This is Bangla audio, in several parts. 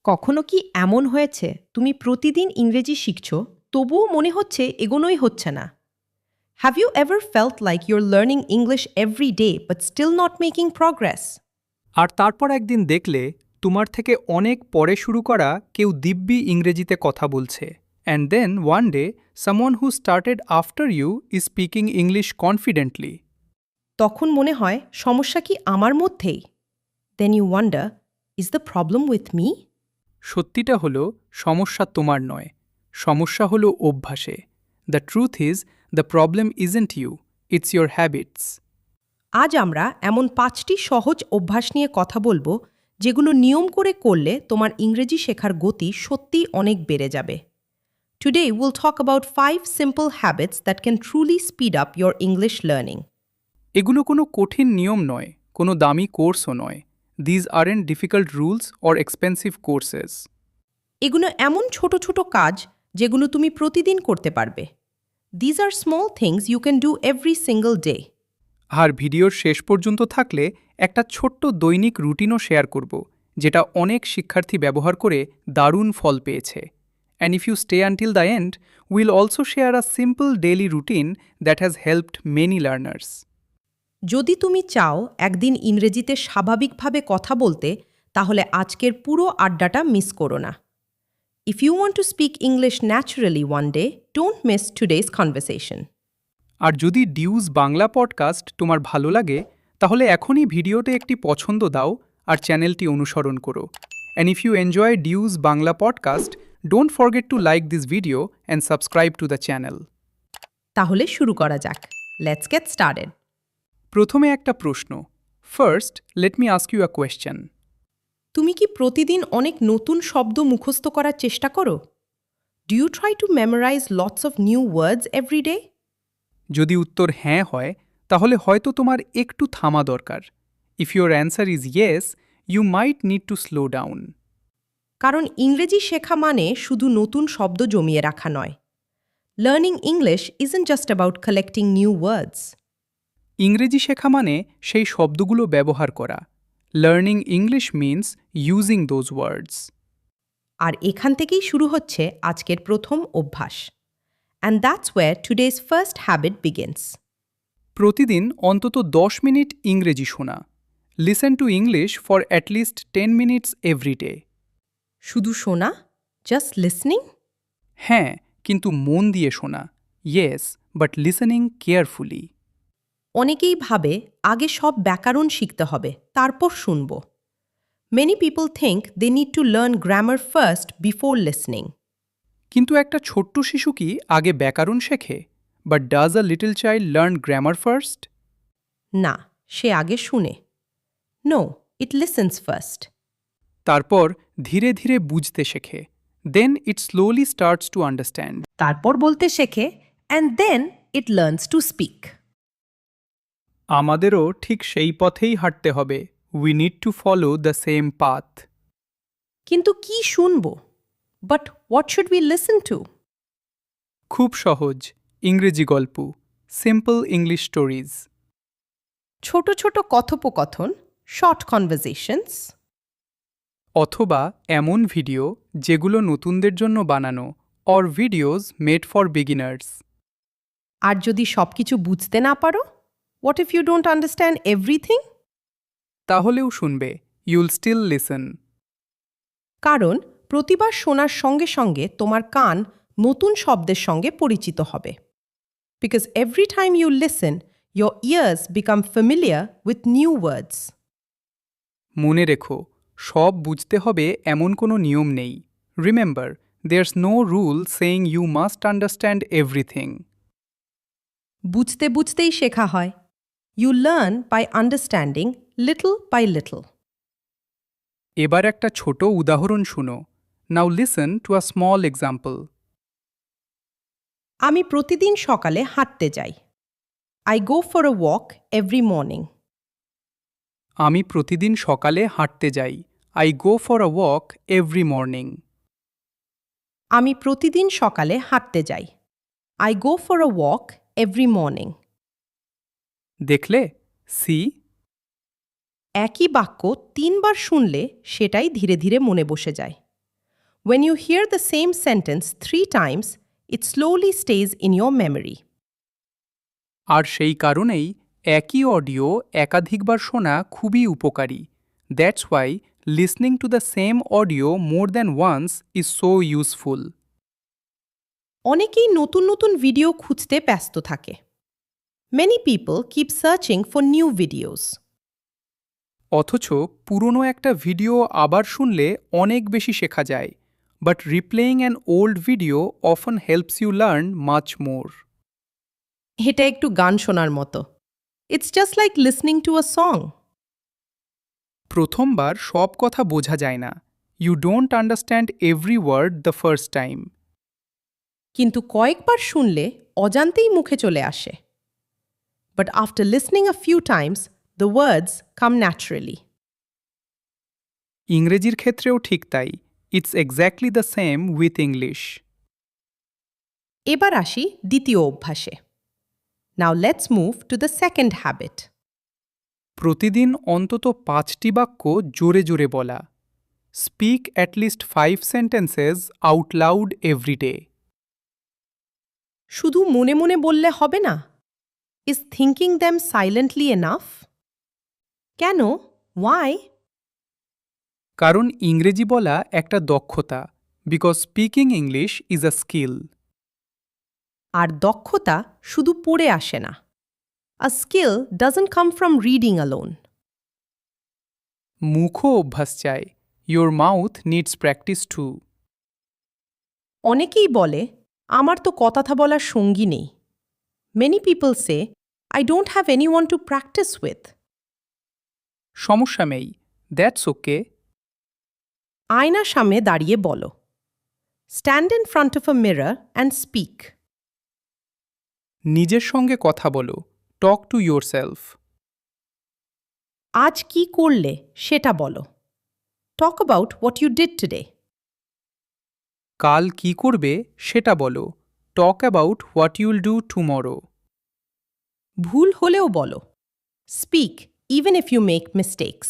কখনো কি এমন হয়েছে তুমি প্রতিদিন ইংরেজি শিখছো তবুও মনে হচ্ছে এগোনোই হচ্ছে না? Have you ever felt like your learning English every day but still not making progress? আর তারপর একদিন দেখলে তোমার থেকে অনেক পরে শুরু করা কেউ দিব্যি ইংরেজিতে কথা বলছে, and then one day someone who started after you is speaking English confidently. তখন মনে হয় সমস্যা কি আমার মধ্যেই? Then you wonder, is the problem with me? সত্যিটা হলো সমস্যা তোমার নয়, সমস্যা হলো অভ্যাসে। The truth is the problem isn't you, it's your habits. আজ আমরা এমন 5টি সহজ অভ্যাস নিয়ে কথা বলবো যেগুলো নিয়ম করে করলে তোমার ইংরেজি শেখার গতি সত্যিই অনেক বেড়ে যাবে। Today, we'll talk about 5 simple habits that can truly speed up your English learning. এগুলো কোনো কঠিন নিয়ম নয়, কোনো দামি কোর্সও নয়। These aren't difficult rules or expensive courses. এগুলো এমন ছোট ছোট কাজ যেগুলো তুমি প্রতিদিন করতে পারবে। These are small things you can do every single day. আর ভিডিওর শেষ পর্যন্ত থাকলে একটা ছোট্ট দৈনিক রুটিনও শেয়ার করব, যেটা অনেক শিক্ষার্থী ব্যবহার করে দারুণ ফল পেয়েছে। And if you stay until the end, will also share a simple daily routine that has helped many learners. যদি তুমি চাও একদিন ইংরেজিতে স্বাভাবিকভাবে কথা বলতে, তাহলে আজকের পুরো আড্ডাটা মিস করো না। If you want to speak English naturally one day, don't miss today's conversation. আর যদি ডিউজ বাংলা পডকাস্ট তোমার ভালো লাগে, তাহলে এখনই ভিডিওতে একটি পছন্দ দাও আর চ্যানেলটি অনুসরণ করো। And if you enjoy these Bangla podcast, don't forget to like this video and subscribe to the channel. তাহলে শুরু করা যাক। Let's get started. প্রথমে একটা প্রশ্ন। First, let me ask you a question. তুমি কি প্রতিদিন অনেক নতুন শব্দ মুখস্থ করার চেষ্টা করো? Do you try to memorize lots of new words every day? যদি উত্তর হ্যাঁ হয়, তাহলে হয়তো তোমার একটু থামা দরকার। If your answer is yes, you might need to slow down. কারণ ইংরেজি শেখা মানে শুধু নতুন শব্দ জমিয়ে রাখা নয়। Learning English isn't just about collecting new words. ইংরেজি শেখা মানে সেই শব্দগুলো ব্যবহার করা। Learning English means using those words. আর এখান থেকেই শুরু হচ্ছে আজকের প্রথম অভ্যাস। And that's where today's first habit begins. প্রতিদিন অন্তত 10 মিনিট ইংরেজি শোনা। Listen to English for at least 10 minutes every day. শুধু শোনা? Just listening? হ্যাঁ, কিন্তু মন দিয়ে শোনা। Yes, but listening carefully. অনেকেই ভাবে আগে সব ব্যাকরণ শিখতে হবে, তারপর শুনব। Many people think they need to learn grammar first before listening. কিন্তু একটা ছোট্ট শিশু কি আগে ব্যাকরণ শেখে? But does a little child learn grammar first? না, সে আগে শুনে। No, it listens first. তারপর ধীরে ধীরে বুঝতে শেখে। দেন ইট স্লোলি স্টার্টস টু আন্ডারস্ট্যান্ড। তারপর বলতে শেখে, and then it learns to speak. আমাদেরও ঠিক সেই পথেই হাঁটতে হবে। We need to follow the same path. কিন্তু কি শুনব? But what should we listen to? খুব সহজ, ইংরেজি গল্প, সিম্পল ইংলিশ স্টোরিজ। ছোট ছোট কথোপকথন, শর্ট কনভারসেশনস। অথবা এমন ভিডিও যেগুলো নতুনদের জন্য বানানো, or videos made for beginners. আর যদি সবকিছু বুঝতে না পারো? What if you don't understand everything? তাহলেও শুনবে, ইউল স্টিল লিসেন। কারণ প্রতিবার শোনার সঙ্গে সঙ্গে তোমার কান নতুন শব্দের সঙ্গে পরিচিত হবে। Because every time you listen, your ears become familiar with new words. মনে রেখো, সব বুঝতে হবে এমন কোনো নিয়ম নেই। Remember, there's no rule saying you must understand everything. বুঝতে বুঝতেই শেখা হয়। You learn by understanding little by little. এবার একটা ছোট উদাহরণ শুনো। নাও listen to a small example. আমি প্রতিদিন সকালে হাঁটতে যাই। I go for a walk every morning. আমি প্রতিদিন সকালে হাঁটতে যাই। I go for a walk every morning. আমি প্রতিদিন সকালে হাঁটতে যাই। I go for a walk every morning. দেখলে? সি? একই বাক্য 3 বার শুনলে সেটাই ধীরে ধীরে মনে বসে যায়। When you hear the same sentence 3 times, it slowly stays in your memory. আর সেই কারণেই একই অডিও একাধিকবার শোনা খুবই উপকারী। That's why listening to the same audio more than once is so useful. অনেকেই নতুন নতুন ভিডিও খুঁজতে ব্যস্ত থাকে। Many people keep searching for new videos. অথচ পুরনো একটা ভিডিও আবার শুনলে অনেক বেশি শেখা যায়, but replaying an old video often helps you learn much more. এটা একটু গান শোনার মতো। It's just like listening to a song. প্রথমবার সব কথা বোঝা যায় না। You don't understand every word the first time. কিন্তু কয়েকবার শুনলে অজান্তেই মুখে চলে আসে। But after listening a few times, the words come naturally. ইংরেজির ক্ষেত্রেও ঠিক তাই। It's exactly the same with English. এবার আসি দ্বিতীয় অভ্যাসে। Now let's move to the second habit. প্রতিদিন অন্তত 5টি বাক্য জোরে জোরে বলা। Speak at least 5 sentences out loud every day. শুধু মনে মনে বললে হবে না? Is thinking them silently enough? কেন? Why? কারণ ইংরেজি বলা একটা দক্ষতা, because speaking English is a skill. আর দক্ষতা শুধু পড়ে আসে না। A skill doesn't come from reading alone. মুখও অভ্যাস চায়। Your mouth needs practice too. অনেকেই বলে, আমার তো কথা বলার সঙ্গী নেই। Many people say, I don't have anyone to practice with. সমস্যা নেই, দ্যাটস ওকে। আয়নার সামনে দাঁড়িয়ে বলো। Stand in front of a mirror and speak. নিজের সঙ্গে কথা বলো। Talk to your self. আজ কি করলে সেটা বলো। Talk about what you did today. কাল কি করবে সেটা বলো। Talk about what Yule do tomorrow. ভুল হলেও বলো। Speak even if you make mistakes.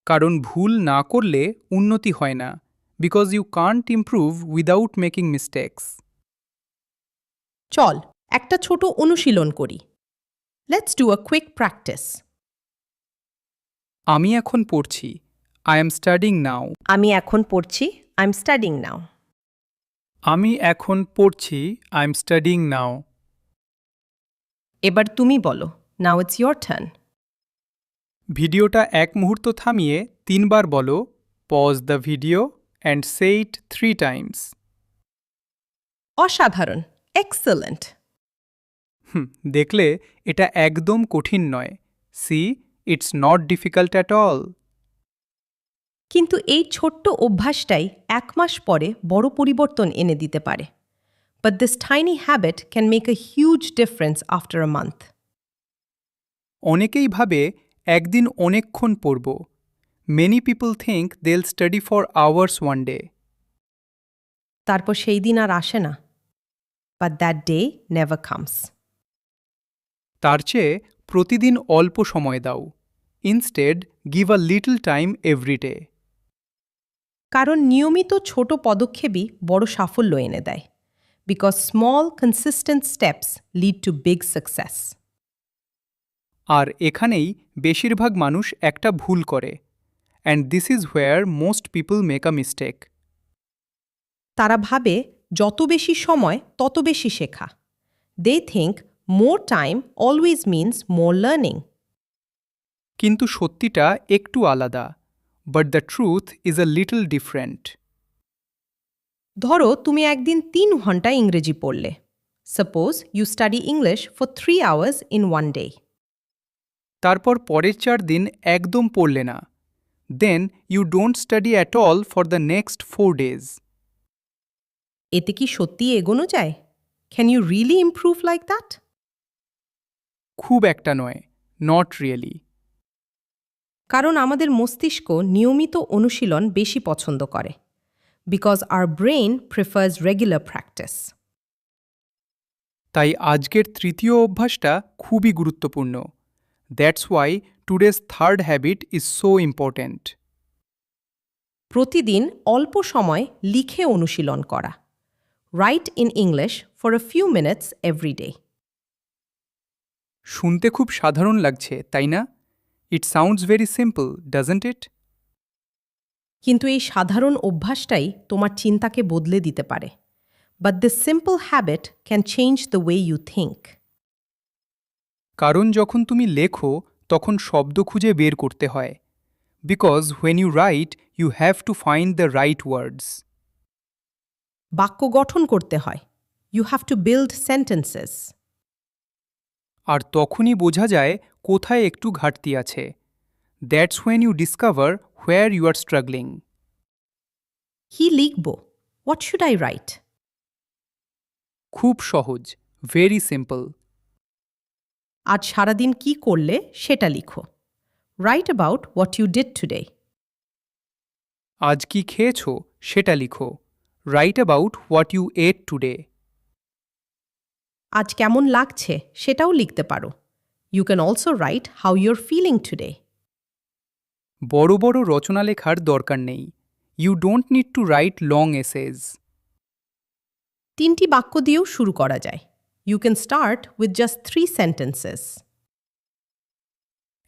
কারণ ভুল না করলে উন্নতি হয় না, because you can't improve without making mistakes. চল একটা ছোট অনুশীলন করি। Let's do a quick practice. আমি এখন পড়ছি। আই এম স্টাডিং নাও। আমি এখন পড়ছি। I'm studying now. আমি এখন পড়ছি। আই এম স্টাডিং নাও। এবার তুমি বলো। Now it's your turn. ভিডিওটা 1 মুহূর্ত থামিয়ে 3 বার বলো। Pause the video and say it 3 times. অসাধারণ। Excellent. দেখলে এটা একদম কঠিন নয়। See, it's not difficult at all. কিন্তু এই ছোট্ট অভ্যাসটাই 1 মাস পরে বড় পরিবর্তন এনে দিতে পারে। But this tiny habit can make a huge difference after a month. অনেকেই ভাবে একদিন অনেকক্ষণ পড়ব। Many people think del study for hours one day. তারপর সেই দিন আর আসে না। But that day never comes. তার চেয়ে প্রতিদিন অল্প সময় দাও। Instead give a little time every day. কারণ নিয়মিত ছোট পদক্ষেপই বড় সাফল্য এনে দেয়। Because small, consistent steps lead to big success. আর এখানেই বেশিরভাগ মানুষ একটা ভুল করে। And this is where most people make a mistake. তারা ভাবে যত বেশি সময় তত বেশি শেখা। They think more time always means more learning. কিন্তু সত্যিটা একটু আলাদা। But the truth is a little different. ধরো তুমি একদিন 3 ঘন্টা ইংরেজি পড়লে। Suppose you study English for 3 hours in one day. তারপর পরের 4 দিন একদম পড়লে না। Then you don't study at all for the next 4 days. এতে কি সত্যি এগোনো যায়? Can you really improve like that? খুব একটা নয়, নট রিয়েলি। কারণ আমাদের মস্তিষ্ক নিয়মিত অনুশীলন বেশি পছন্দ করে। Because our brain prefers regular practice. তাই আজকের তৃতীয় অভ্যাসটা খুবই গুরুত্বপূর্ণ। That's why today's third habit is so important. প্রতিদিন অল্প সময় লিখে অনুশীলন করা। Write in English for a few minutes every day. শুনতে খুব সাধারণ লাগছে, তাই না? It sounds very simple, doesn't it? কিন্তু এই সাধারণ অভ্যাসটাই তোমার চিন্তাকে বদলে দিতে পারে। But this simple habit can change the way you think. কারণ যখন তুমি লেখো তখন শব্দ খুঁজে বের করতে হয়। Because when you write you have to find the right words. বাক্য গঠন করতে হয়। You have to build sentences. আর তখনই বোঝা যায় কোথায় একটু ঘাটতি আছে। That's when you discover where you are struggling. কি লিখব? What should I write? খুব সহজ, ভেরি সিম্পল। আজ সারাদিন কি করলে সেটা লিখো। Write about what you did today. আজ কি খেয়েছো সেটা লিখো। Write about what you ate today. আজ কেমন লাগছে সেটাও লিখতে পারো। You can also write how your feeling today. বড় বড় রচনা লেখার দরকার নেই। You don't need to write long essays. 3টি বাক্য দিয়েও শুরু করা যায়। You can start with just 3 sentences.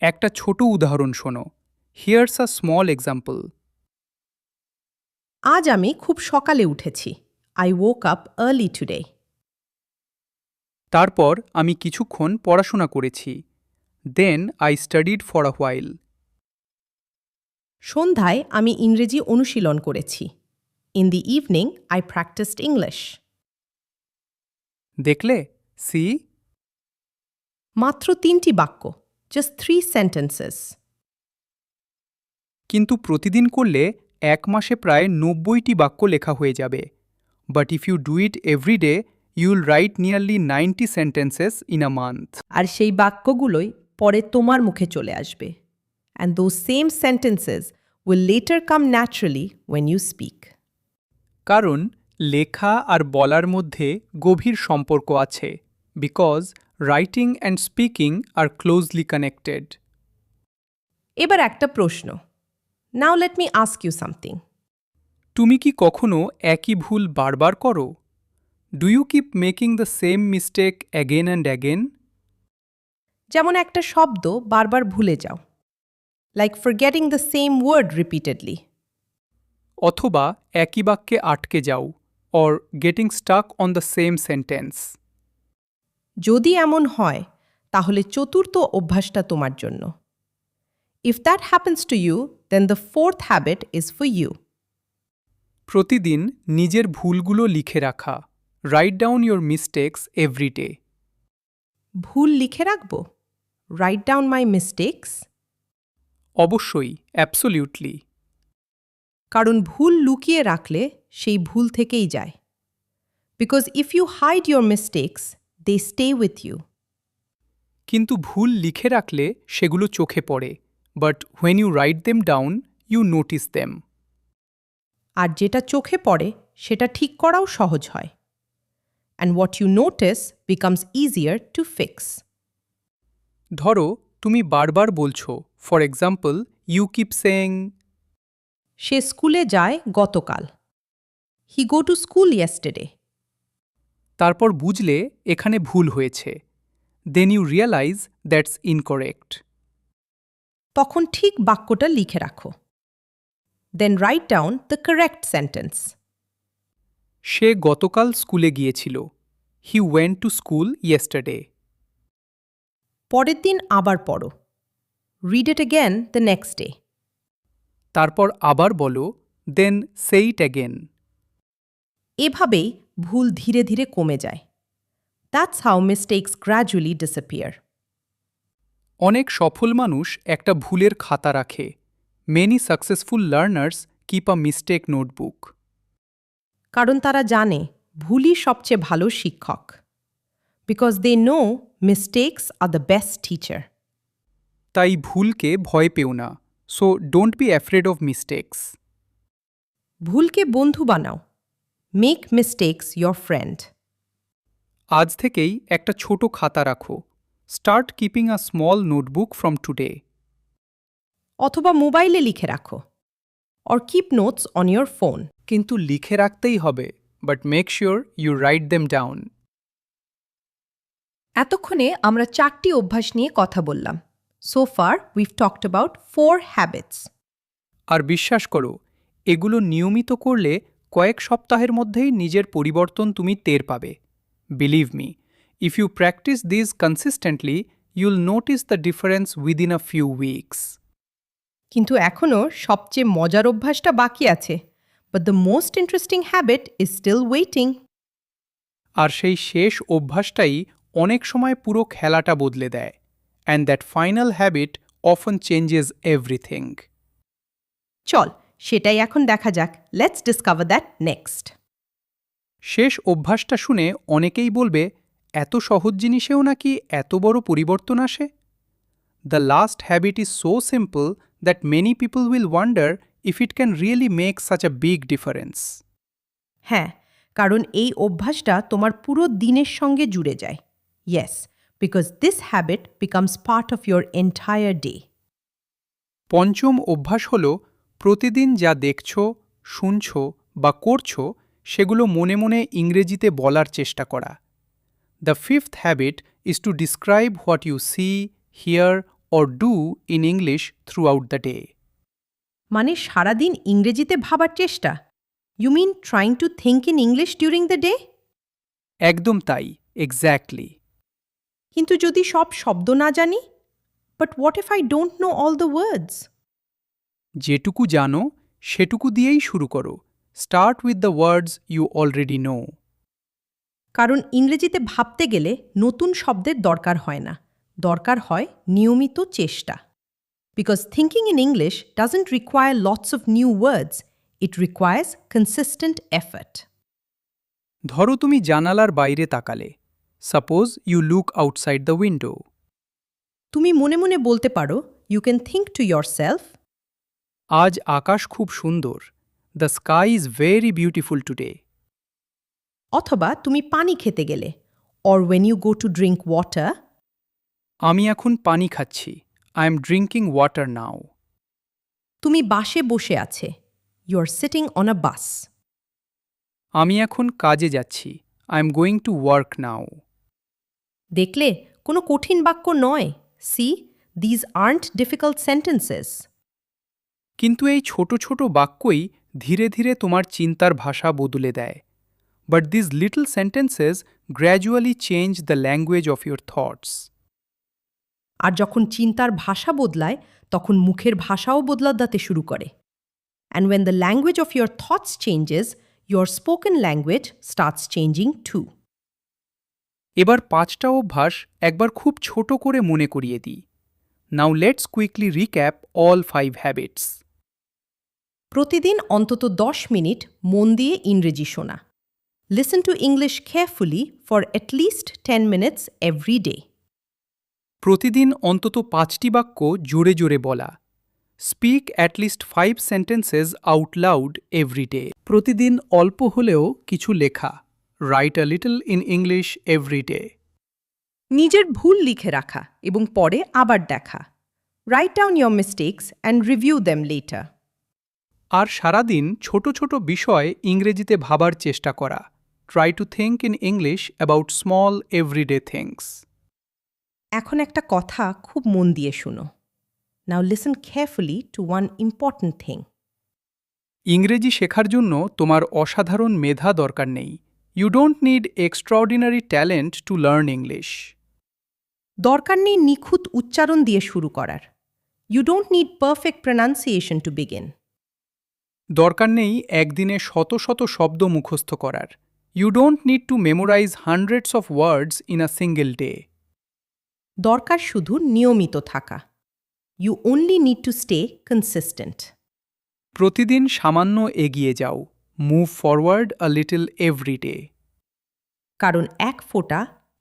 একটা ছোট উদাহরণ শোনো। Here's a small example. আজ আমি খুব সকালে উঠেছি। I woke up early today. তারপর আমি কিছুক্ষণ পড়াশোনা করেছি। Then I studied for a while. সন্ধ্যায় আমি ইংরেজি অনুশীলন করেছি। In the evening I practised English. দেখলে? সি? মাত্র 3টি বাক্য, জাস্ট 3 সেন্টেন্সেস। কিন্তু প্রতিদিন করলে 1 মাসে প্রায় 90টি বাক্য লেখা হয়ে যাবে। But if you do it every day you'll write nearly 90 sentences in a month. আর সেই বাক্যগুলোই পরে তোমার মুখে চলে আসবে। And those same sentences will later come naturally when you speak. কারণ লেখা আর বলার মধ্যে গভীর সম্পর্ক আছে। Because writing and speaking are closely connected. এবার একটা প্রশ্ন। Now let me ask you something. তুমি কি কখনো একই ভুল বারবার করো? Do you keep making the same mistake again and again? যেমন একটা শব্দ বারবার ভুলে যাও, like forgetting the same word repeatedly. অথবা একই বাক্যে আটকে যাও, or getting stuck on the same sentence. যদি এমন হয় তাহলে চতুর্থ অভ্যাসটা তোমার জন্য। If that happens to you then the fourth habit is for you. প্রতিদিন নিজের ভুলগুলো লিখে রাখা। Write down your mistakes every day. ভুল লিখে রাখবো? রাইট ডাউন মাই মিস্টেক্স? অবশ্যই, অ্যাবসোলিউটলি। কারণ ভুল লুকিয়ে রাখলে সেই ভুল থেকেই যায়। Because if you hide your mistakes they stay with you. কিন্তু ভুল লিখে রাখলে সেগুলো চোখে পড়ে। But when you write them down you notice them. আর যেটা চোখে পড়ে সেটা ঠিক করাও সহজ হয়। And what you notice becomes easier to fix. ধরো তুমি বারবার বলছো, for example you keep saying. সে স্কুলে যায় গতকাল। He go two school yesterday. তারপর বুঝলে এখানে ভুল হয়েছে। Then you realize that's incorrect. তখন ঠিক বাক্যটা লিখে রাখো। Then write down the correct sentence. সে গতকাল স্কুলে গিয়েছিল। He went to school yesterday. পরের দিন আবার পড়ো। Read it again the next day. তারপর আবার বলো, দেন সে ইট অ্যাগেন। এভাবেই ভুল ধীরে ধীরে কমে যায়। That's how mistakes gradually disappear. অনেক সফল মানুষ একটা ভুলের খাতা রাখে। Many successful learners keep a mistake notebook. কারণ তারা জানে ভুলই সবচেয়ে ভালো শিক্ষক। Because they know mistakes are the best teacher. তাই ভুলকে ভয় পেও না। So don't be afraid of mistakes. ভুলকে বন্ধু বানাও। Make mistakes your friend. আজ থেকেই একটা ছোট খাতা রাখো। Start keeping a small notebook from today. অথবা মোবাইলে লিখে রাখো। or keep notes on your phone. কিন্তু লিখে রাখতেই হবে, but make sure you write them down. এতক্ষণে আমরা 4টি অভ্যাস নিয়ে কথা বললাম। So far, we've talked about 4 habits. আর বিশ্বাস করো, এগুলো নিয়মিত করলে কয়েক সপ্তাহের মধ্যেই নিজের পরিবর্তন তুমি টের পাবে। Believe me, if you practise this consistently, you'll notice the difference within a few weeks. কিন্তু এখনও সবচেয়ে মজার অভ্যাসটা বাকি আছে। But the most interesting habit is still waiting. আর সেই শেষ অভ্যাসটাই অনেক সময় পুরো খেলাটা বদলে দেয়। And that final habit অফন changes everything. চল, সেটাই এখন দেখা যাক। Let's discover that next. শেষ অভ্যাসটা শুনে অনেকেই বলবে, এত সহজ জিনিসেও নাকি এত বড় পরিবর্তন আসে? The last habit is so simple that many people will wonder if it can really make such a big difference. হ্যাঁ, কারণ এই অভ্যাসটা তোমার পুরো দিনের সঙ্গে জুড়ে যায়। Yes, because this habit becomes part of your entire day. পঞ্চম অভ্যাস হল প্রতিদিন যা দেখছ, শুনছ বা করছ সেগুলো মনে মনে ইংরেজিতে বলার চেষ্টা করা। The fifth habit is to describe what you see, hear or do in English throughout the day. মানে সারাদিন ইংরেজিতে ভাবার চেষ্টা? You mean trying to think in English during the day? একদম তাই, এক্স্যাক্টলি। কিন্তু যদি সব শব্দ না জানি? But what if I don't know all the words? যেটুকু জানো সেটুকু দিয়েই শুরু করো। Start with the words you already know. কারণ ইংরেজিতে ভাবতে গেলে নতুন শব্দের দরকার হয় না, দরকার হয় নিয়মিত চেষ্টা। Because thinking in English doesn't require lots of new words, it requires consistent effort. ধরো তুমি জানালার বাইরে তাকালে। Suppose you look outside the window. তুমি মনে মনে বলতে পারো, you can think to yourself, আজ আকাশ খুব সুন্দর। The sky is very beautiful today. অথবা তুমি পানি খেতে গেলে, or when you go to drink water, আমি এখন পানি খাচ্ছি। আই এম ড্রিঙ্কিং ওয়াটার নাও। তুমি বাসে বসে আছে, you are sitting on a bus. আমি এখন কাজে যাচ্ছি। I am going to work নাও। দেখলে, কোনো কঠিন বাক্য নয়। See, these aren't difficult sentences. কিন্তু এই ছোট ছোট বাক্যই ধীরে ধীরে তোমার চিন্তার ভাষা বদলে দেয়। But this little sentences gradually change the language of your thoughts. আর যখন চিন্তার ভাষা বদলায়, তখন মুখের ভাষাও বদলাতে শুরু করে। And when the language of your thoughts changes, your spoken language starts changing too. এবার 5টা অভ্যাস একবার খুব ছোট করে মনে করিয়ে দিই। Now let's quickly recap all 5 habits. প্রতিদিন অন্তত 10 মিনিট মন দিয়ে ইংরেজি শোনা। Listen to English carefully for at least 10 minutes every day. প্রতিদিন অন্তত 5টি বাক্য জোরে জোরে বলা। Speak at least 5 sentences out loud every day. প্রতিদিন অল্প হলেও কিছু লেখা। Write a little in English every day. নিজের ভুল লিখে রাখা এবং পরে আবার দেখা। Write down your mistakes and review them later. আর সারাদিন ছোট ছোট বিষয় ইংরেজিতে ভাবার চেষ্টা করা। Try to think in English about small everyday things. এখন একটা কথা খুব মন দিয়ে শুনো। Now listen carefully to one important thing. ইংরেজি শেখার জন্য তোমার অসাধারণ মেধা দরকার নেই। You don't need extraordinary talent to learn English. দরকার নেই নিখুঁত উচ্চারণ দিয়ে শুরু করার। You don't need perfect pronunciation to begin. দরকার নেই একদিনে শত শত শব্দ মুখস্থ করার। You don't need to memorize hundreds of words in a single day. দরকার শুধু নিয়মিত থাকা। You only need to stay consistent. প্রতিদিন সামান্য এগিয়ে যাও। Move forward a little every day. কারণ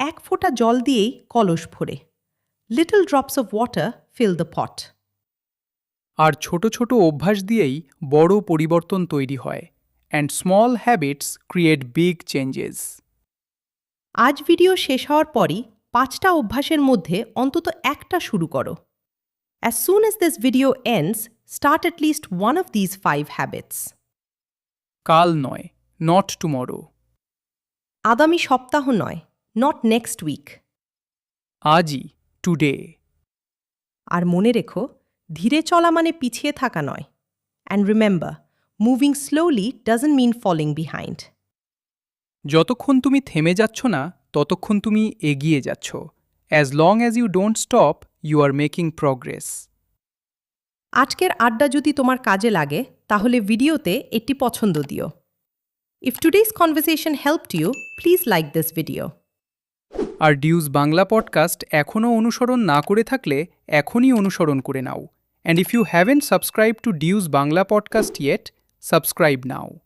এক ফোঁটা জল দিয়েই কলস ভরে। Little drops of water fill the pot. আর ছোট ছোট অভ্যাস দিয়েই বড় পরিবর্তন তৈরি হয়। And small habits create big changes. আজ ভিডিও শেষ হওয়ার পরই 5টা অভ্যাসের মধ্যে অন্তত একটা শুরু করো। As soon as this video ends, Start at least one of these 5 habits. কাল নয়, নট টুমরো। আগামী সপ্তাহ নয়, not next week. আজই, টুডে। আর মনে রেখো, ধীরে চলা মানে পিছিয়ে থাকা নয়। And remember, moving slowly doesn't mean falling behind. যতক্ষণ তুমি থেমে যাচ্ছ না ততক্ষণ তুমি এগিয়ে যাচ্ছ। As long as you don't stop, you are making progress. আজকের আড্ডা যদি তোমার কাজে লাগে তাহলে ভিডিওতে একটি পছন্দ দিও। If today's conversation helped you, please like this video. আর ডিউজ বাংলা পডকাস্ট এখনও অনুসরণ না করে থাকলে এখনই অনুসরণ করে নাও। And if you haven't subscribe to Deuce Bangla podcast yet, subscribe now.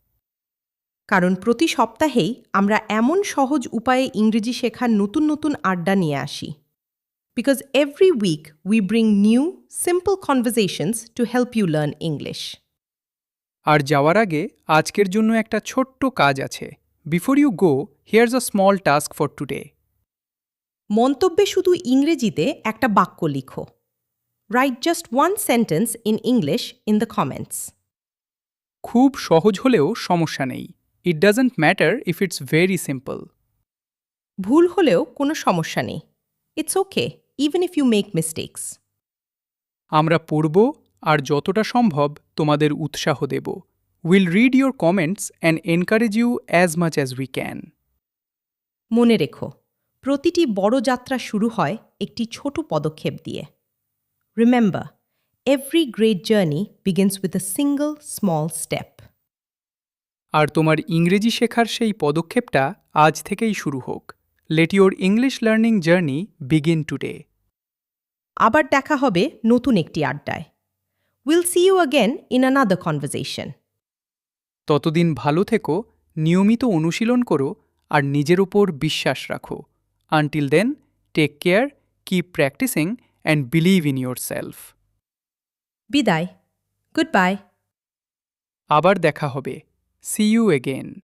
কারণ প্রতি সপ্তাহেই আমরা এমন সহজ উপায়ে ইংরেজি শেখার নতুন নতুন আড্ডা নিয়ে আসি। Because every week we bring new, simple conversations to help you learn English. আর যাওয়ার আগে আজকের জন্য একটা ছোট্ট কাজ আছে। Before you go, here's a small task for today. মন্তব্যে শুধু ইংরেজিতে একটা বাক্য লিখো। Write just one sentence in English in the comments. খুব সহজ হলেও সমস্যা নেই। It doesn't matter if it's very simple. ভুল হলেও কোনো সমস্যা নেই। It's okay, even if you make mistakes. আমরা পড়ব আর যতটা সম্ভব তোমাদের উৎসাহ দেব। Will read your comments and encourage you as much as we can. মনে রেখো, প্রতিটি বড় যাত্রা শুরু হয় একটি ছোট পদক্ষেপ দিয়ে। Remember, every great journey begins with a single small step. আর তোমার ইংরেজি শেখার সেই পদক্ষেপটা আজ থেকেই শুরু হোক। Let your English learning journey begin today. আবার দেখা হবে নতুন একটি আড্ডায়। We'll see you again in another conversation. ততদিন ভালো থেকো, নিয়মিত অনুশীলন করো আর নিজের ওপর বিশ্বাস রাখো। Until then, take care, keep practising and believe in yourself. বিদায়। Goodbye. আবার দেখা হবে। See you again.